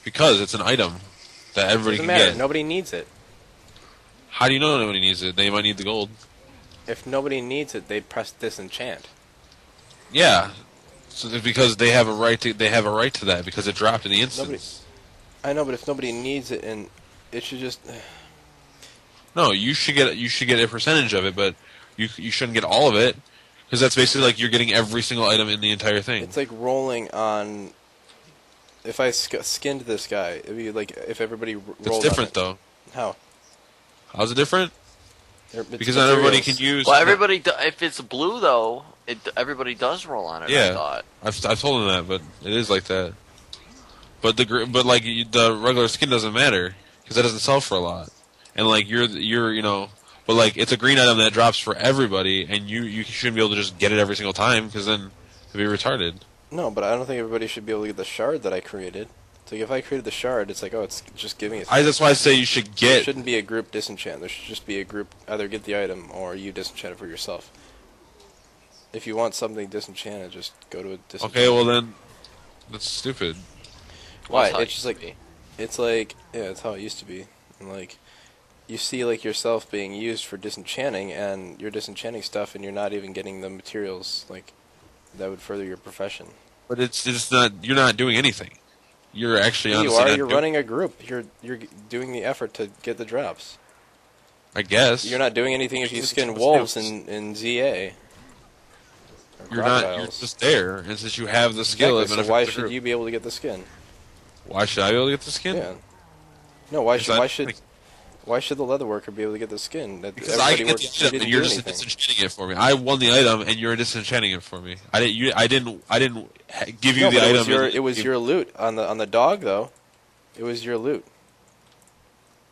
Because it's an item that everybody Doesn't can matter. get. Nobody needs it. How do you know nobody needs it? They might need the gold. If nobody needs it, they press disenchant. Yeah. So it's because they have a right to that because it dropped in the Nobody. instance. I know, but if nobody needs it, and it should just. No, you should get a percentage of it, but you shouldn't get all of it because that's basically like you're getting every single item in the entire thing. It's like rolling on. If I skinned this guy, it'd be like if everybody rolled It's different on it. though. How? How's it different? It's Because not everybody materials. can use. Well, everybody. If it's blue though, everybody does roll on it. Yeah, I thought. I've told him that, but it is like that. But the regular skin doesn't matter because that doesn't sell for a lot, and like you're but like it's a green item that drops for everybody, and you shouldn't be able to just get it every single time because then it'd be retarded. No, but I don't think everybody should be able to get the shard that I created. So if I created the shard, it's like, oh, it's just giving it. That's why I say you should There get. shouldn't be a group disenchant. There should just be a group either get the item or you disenchant it for yourself. If you want something disenchanted, just go to a disenchant. Okay, well then, that's stupid. Why? That's how it It's just used to like, be. it's like, yeah, it's how it used to be. And like, you see like yourself being used for disenchanting, and you're disenchanting stuff, and you're not even getting the materials like that would further your profession. But it's not. You're not doing anything. You're actually You honestly are. not You're doing- running a group. You're doing the effort to get the drops. I guess You're not doing anything if you Just skin because wolves it's- in ZA. Or you're not. You're crocodiles. just there, and since you have the skill, Exactly, it so why benefits the should group. you be able to get the skin? Why should I be able to get the skin? Yeah. No, why Because should I- why should why should the leather worker be able to get the skin? That Because I everybody get the worked, you item didn't and you're do just anything. disenchanting it for me. I won the item and you're disenchanting it for me. I didn't give you No, the but item. it was your loot on the dog though. It was your loot.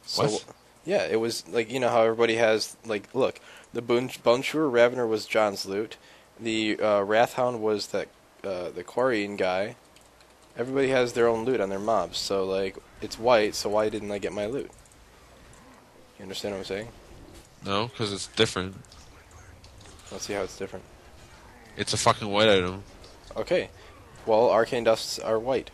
So, What? yeah, it was like you know how everybody has like look the Bonjour Ravener was John's loot, the Wrathhound was the Quarian guy. Everybody has their own loot on their mobs, so like it's white. So why didn't I get my loot? You understand what I'm saying? No, because it's different. Let's see how it's different. It's a fucking white item. Okay, well arcane dusts are white.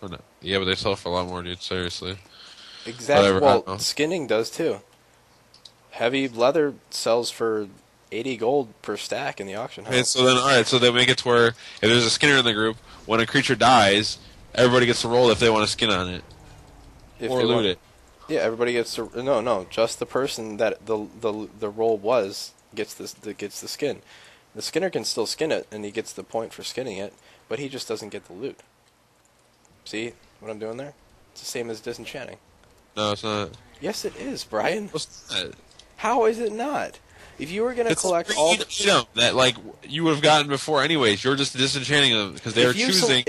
Oh, no. Yeah, but they sell for a lot more, dude. Seriously. Exactly. Whatever, I don't know. Well, skinning does too. Heavy leather sells for 80 gold per stack in the auction house. Okay, so then, alright, so they make it to where if there's a skinner in the group, when a creature dies, everybody gets to roll if they want to skin on it. If Or they loot want- it. Yeah, everybody gets to no, just the person that the roll was gets the skin. The skinner can still skin it, and he gets the point for skinning it, but he just doesn't get the loot. See what I'm doing there? It's the same as disenchanting. No, it's not. Yes, it is, Brian. What's that? How is it not? If you were gonna It's collect a all green item that like you would have gotten before anyways. You're just disenchanting them because they're if you choosing.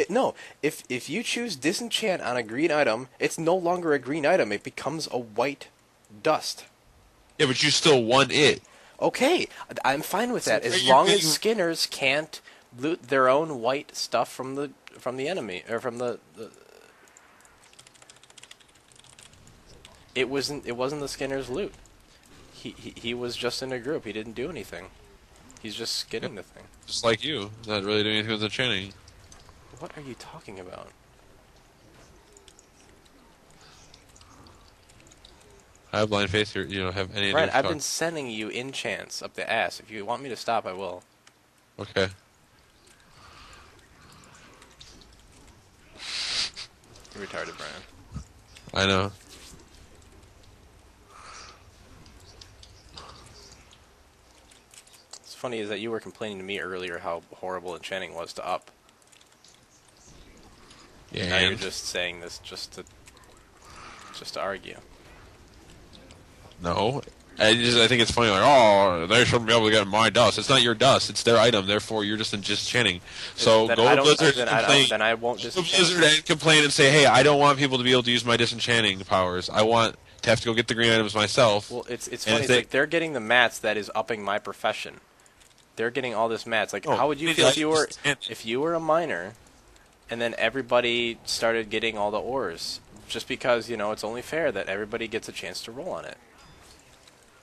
if you choose disenchant on a green item, it's no longer a green item. It becomes a white dust. Yeah, but you still won it. Okay, I'm fine with that So as you're long as getting- skinners can't loot their own white stuff from the enemy or from the. It wasn't the skinner's loot. He was just in a group. He didn't do anything. He's just skinning the thing. Just like you, not really doing anything with the training. What are you talking about? I have blind faith here. You don't have any Brian, idea. I've been sending you enchants up the ass. If you want me to stop, I will. Okay. You're retarded, Brian. I know. What's funny is that you were complaining to me earlier how horrible enchanting was to up. Yeah. Now you're and- just saying this just to argue. No. I think it's funny, like, oh, they shouldn't be able to get my dust. It's not your dust. It's their item. Therefore, you're just enchanting. So Then go I to don't- Blizzard then and I complain. don't- then I won't Go to disenchant. Blizzard and complain and say, hey, I don't want people to be able to use my disenchanting powers. I want to have to go get the green items myself. Well, it's And funny. if It's they- like they're getting the mats that is upping my profession. They're getting all this mats. Like, Oh, how would you maybe feel I if you were a miner, and then everybody started getting all the ores, just because it's only fair that everybody gets a chance to roll on it.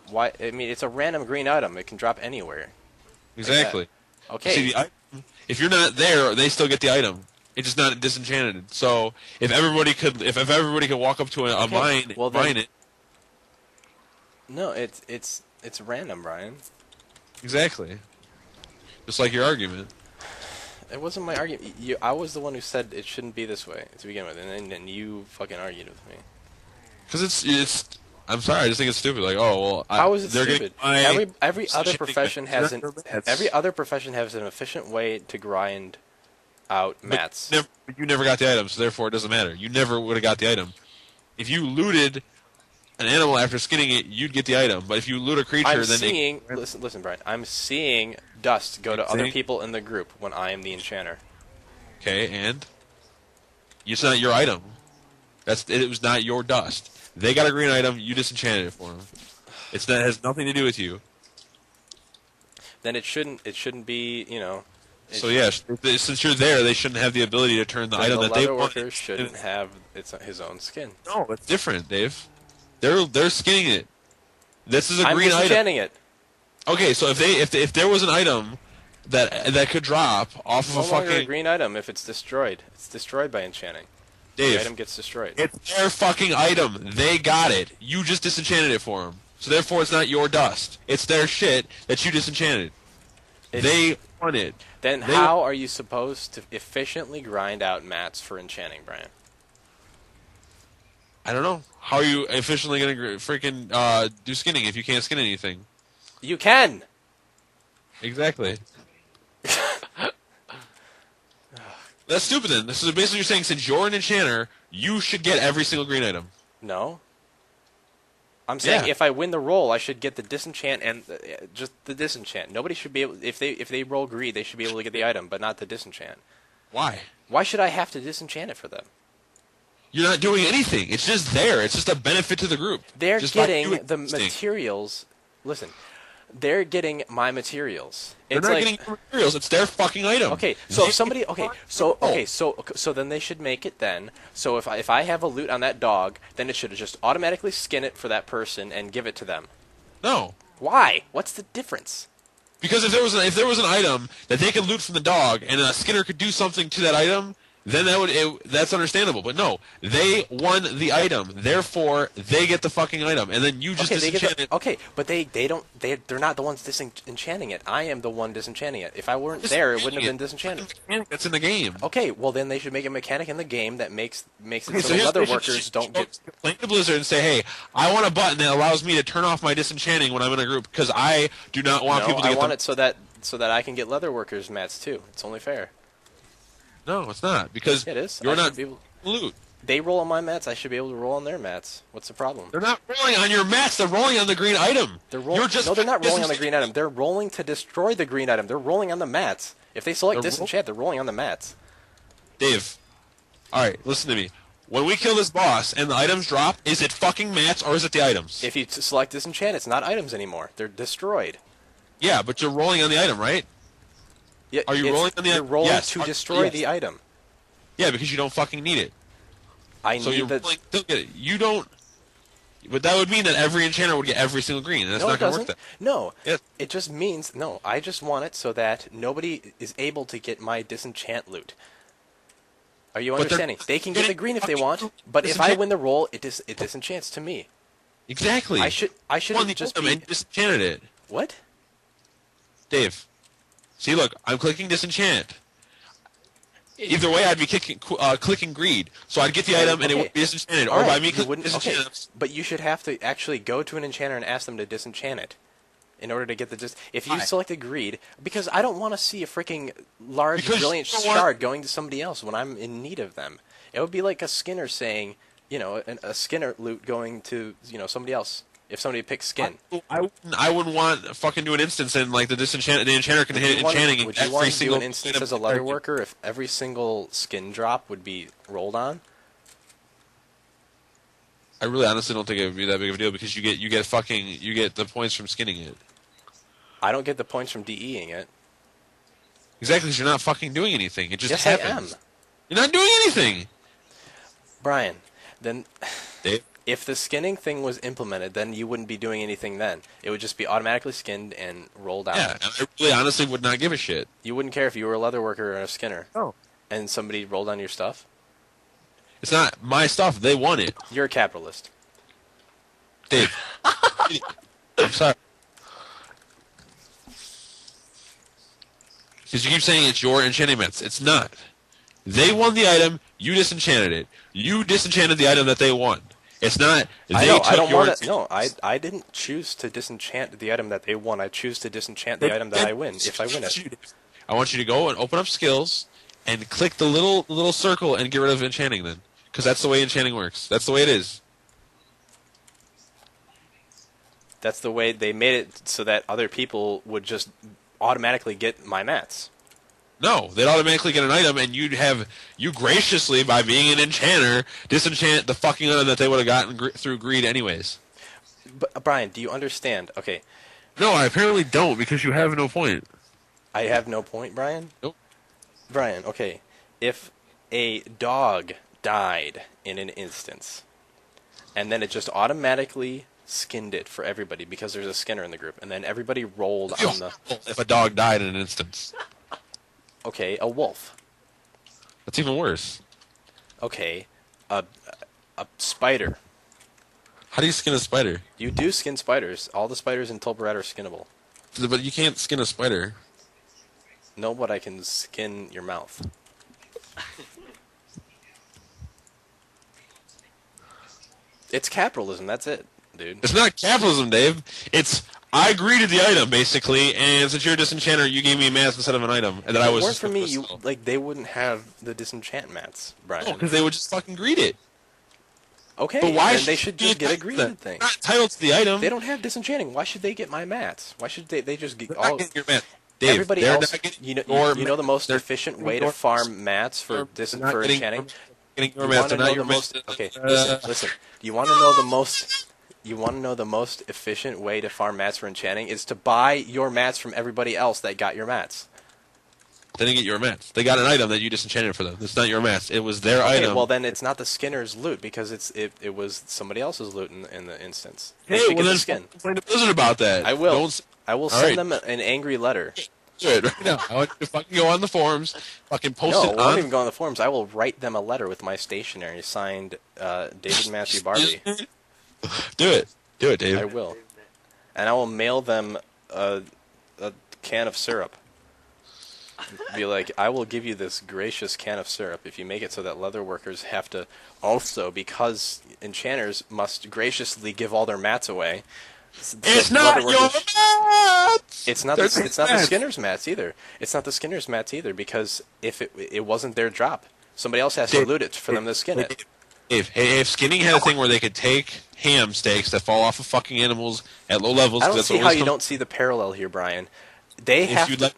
Why? I mean, it's a random green item. It can drop anywhere. Exactly. Okay. See, the if you're not there, they still get the item. It's just not disenchanted. So if everybody could walk up to a Okay, mine, well then- mine it No, it's random, Brian. exactly, just like your argument. It wasn't my argument. I was the one who said it shouldn't be this way to begin with, and then you fucking argued with me. Because it's. I'm sorry, I just think it's stupid. Like, oh well, How is it they're stupid? getting Every other shit profession that- has every other profession has an efficient way to grind out mats. You never got the item, so therefore it doesn't matter. You never would have got the item. If you looted an animal after skinning it, you'd get the item. But if you loot a creature, I'm then seeing. Listen, Brian. I'm seeing dust go to other Seeing? people in the group when I am the enchanter. okay, and it's not your item. It was not your dust. They got a green item. You disenchanted it for them. It has nothing to do with you. Then it shouldn't. It shouldn't be. So yes, since you're there, they shouldn't have the ability to turn the item the that they leather want. worker shouldn't have his own skin. No, it's different, Dave. They're skinning it. This is a I'm green item. disenchanting it. Okay, so if there was an item that could drop off No of a longer a fucking green item if it's destroyed. It's destroyed by enchanting. The Dave, item gets destroyed. it's their fucking item. They got it. You just disenchanted it for them. So therefore, it's not your dust. It's their shit that you disenchanted. They want it. Then how are you supposed to efficiently grind out mats for enchanting, Brian? I don't know. How are you efficiently gonna freaking do skinning if you can't skin anything? You can. Exactly. That's stupid then. This is basically you're saying since you're an enchanter, you should get every single green item. No. I'm saying Yeah. if I win the roll, I should get the disenchant and just the disenchant. Nobody should be able. If they roll greed, they should be able to get the item, but not the disenchant. Why? Why should I have to disenchant it for them? You're not doing anything. It's just there. It's just a benefit to the group. They're Just by getting doing the this thing. materials. Listen, they're getting my materials. They're It's not like, getting your materials. It's their fucking item. okay, so They- if somebody, so then they should make it then. So if I have a loot on that dog, then it should just automatically skin it for that person and give it to them. No. Why? What's the difference? Because if there was an item that they could loot from the dog and a skinner could do something to that item, then that's understandable. But no, they won the item, therefore they get the fucking item, and then you just disenchant it. Okay, but they're not the ones disenchanting it. I am the one disenchanting it. If I weren't there, it wouldn't have been disenchanted. That's in the game. Okay, well then they should make a mechanic in the game that makes it so here's- the leather they should workers don't get. complain to Blizzard and say, "Hey, I want a button that allows me to turn off my disenchanting when I'm in a group because I do not want No, people to I get want them." it so that I can get leather workers mats too. It's only fair. No, it's not because It is. you're I not should be able- loot. They roll on my mats. I should be able to roll on their mats. What's the problem? They're not rolling on your mats. They're rolling on the green item. They're rolling. You're No, they're not rolling on the disenchanting- green item. They're rolling to destroy the green item. They're rolling on the mats. If they select They're disenchant, they're rolling on the mats. Dave, all right, listen to me. When we kill this boss and the items drop, is it fucking mats or is it the items? If you select disenchant, it's not items anymore. They're destroyed. Yeah, but you're rolling on the item, right? Yeah, Are you it's- rolling on the You're item? rolling Yes. to destroy Yes. the item. Yeah, because you don't fucking need it. I So need you're the. rolling to get it. You don't. But that would mean that every enchanter would get every single green, and that's No, not it going to doesn't. work. No, Yes. it just means no. I just want it so that nobody is able to get my disenchant loot. Are you But they're understanding? They can get the getting green if they fucking want, but if I disenchant- win the roll, it disenchants to me. Exactly. I should Won the just item be and disenchanted it. what? Dave, see, look, I'm clicking disenchant. Either way, I'd be clicking greed, so I'd get the item and it Okay. would be disenchanted, All or right, by me you clicking wouldn't. Okay, disenchant. but you should have to actually go to an enchanter and ask them to disenchant it. In order to get the if you Why? selected greed, because I don't want to see a freaking large, Because brilliant you don't want- shard going to somebody else when I'm in need of them. It would be like a Skinner saying, a Skinner loot going to somebody else. If somebody picks skin, I wouldn't want fucking do an instance and like the enchanter can hit enchanting would in you want every to do single an instance as a leather worker if every single skin drop would be rolled on? I really honestly don't think it would be that big of a deal because you get the points from skinning it. I don't get the points from DEing it. Exactly, because you're not fucking doing anything. It just Yes, happens. I am. You're not doing anything. Brian, then Dave, If the skinning thing was implemented, then you wouldn't be doing anything then. It would just be automatically skinned and rolled out. Yeah, and I really honestly would not give a shit. You wouldn't care if you were a leather worker or a skinner No. and somebody rolled on your stuff? It's not my stuff. They want it. You're a capitalist. Dave. I'm sorry. Because you keep saying it's your enchanting mats. It's not. They won the item. You disenchanted it. You disenchanted the item that they won. It's not. I They know. took I don't your want to. No, I didn't choose to disenchant the item that they won. I choose to disenchant the item that I win if I win it. I want you to go and open up skills and click the little circle and get rid of enchanting then. Because that's the way enchanting works. That's the way it is. That's the way they made it so that other people would just automatically get my mats. No, they'd automatically get an item, and you graciously, by being an enchanter, disenchant the fucking item that they would have gotten through greed anyways. But Brian, do you understand? Okay, No, I apparently don't, because you have no point. I have no point, Brian. Nope. Brian, okay, if a dog died in an instance, and then it just automatically skinned it for everybody because there's a skinner in the group, and then everybody rolled on the... If a dog died in an instance. Okay, a wolf. That's even worse. Okay, a spider. How do you skin a spider? You do skin spiders. All the spiders in Tulbarad are skinnable. But you can't skin a spider. No, but I can skin your mouth. It's capitalism, that's it, dude. It's not capitalism, Dave. It's I agreed to the item basically, and since you're a disenchanter, you gave me a mask instead of an item, and that I If it was. weren't for me, they wouldn't have the disenchant mats, Brian. because they would just fucking greed it. Okay, But why then they should just get a greeted thing. They're not entitled to the item. They don't have disenchanting. Why should they get my mats? Why should they just get They're all? not getting your mask. Dave, Everybody they're else, not getting you know the most they're- efficient way to farm mats for they're not for getting- enchanting. Getting your You mask. want to They're know not your the most? mask. Okay, listen. You want to know the most? You want to know the most efficient way to farm mats for enchanting is to buy your mats from everybody else that got your mats. They didn't get your mats. They got an item that you disenchanted for them. It's not your mats. It was their Okay, item. well then it's not the skinner's loot because it was somebody else's loot in the instance. They Hey, should well get then the skin. complain to Blizzard about that. I will. Don't I will All send right. them an angry letter. do it right now. I want you to fucking go on the forums, fucking post No, it I won't on. even go on the forums. I will write them a letter with my stationery signed David Matthew Barbie. Do it. Do it, Dave. I will. And I will mail them a can of syrup. Be like, I will give you this gracious can of syrup if you make it so that leather workers have to also, because enchanters must graciously give all their mats away. It's that not leather your workers- mats! It's not. It's not the Skinner's mats either. It's not the Skinner's mats either because if it wasn't their drop, somebody else has to Dave, loot it for them to skin it. If skinning had a thing where they could take ham steaks that fall off of fucking animals at low levels, I don't that's see how always you come- don't see the parallel here, Brian. They If have you'd to. let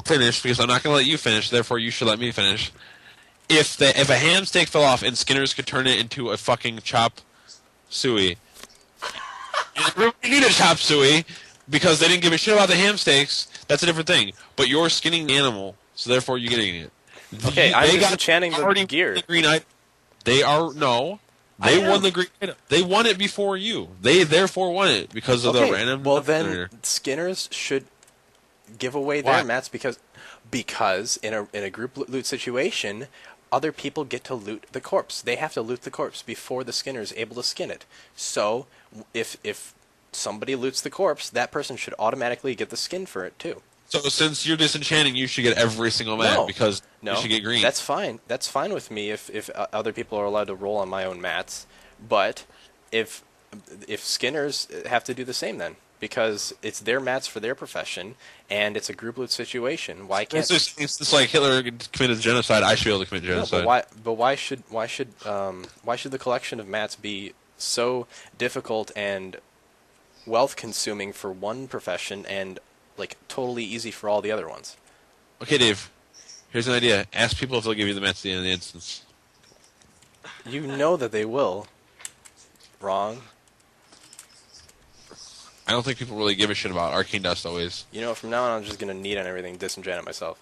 finish, because I'm not going to let you finish, therefore you should let me finish. If a ham steak fell off and Skinners could turn it into a fucking chop suey, you need a chop suey because they didn't give a shit about the ham steaks. That's a different thing. But you're skinning the animal, so therefore you're getting it. Okay, I'm They just got enchanting the already gear. the green item. They are no. I They am. won the green item. They won it before you. They therefore won it because of the Okay, random. well then generator. Skinners should give away Why? their mats because in a group loot situation, other people get to loot the corpse. They have to loot the corpse before the skinner is able to skin it. So if somebody loots the corpse, that person should automatically get the skin for it too. So since you're disenchanting, you should get every single mat No. because No, you should get green. That's fine. That's fine with me if other people are allowed to roll on my own mats. But if Skinners have to do the same then, because it's their mats for their profession and it's a group loot situation. Why can't? It's just like Hitler committed genocide. I should be able to commit No, genocide. but why should the collection of mats be so difficult and wealth consuming for one profession and like totally easy for all the other ones? Okay, Dave. Here's an idea. Ask people if they'll give you the mats at the end of the instance. You know that they will. Wrong. I don't think people really give a shit about arcane dust always. You know, from now on, I'm just gonna need on everything, disenchant it myself.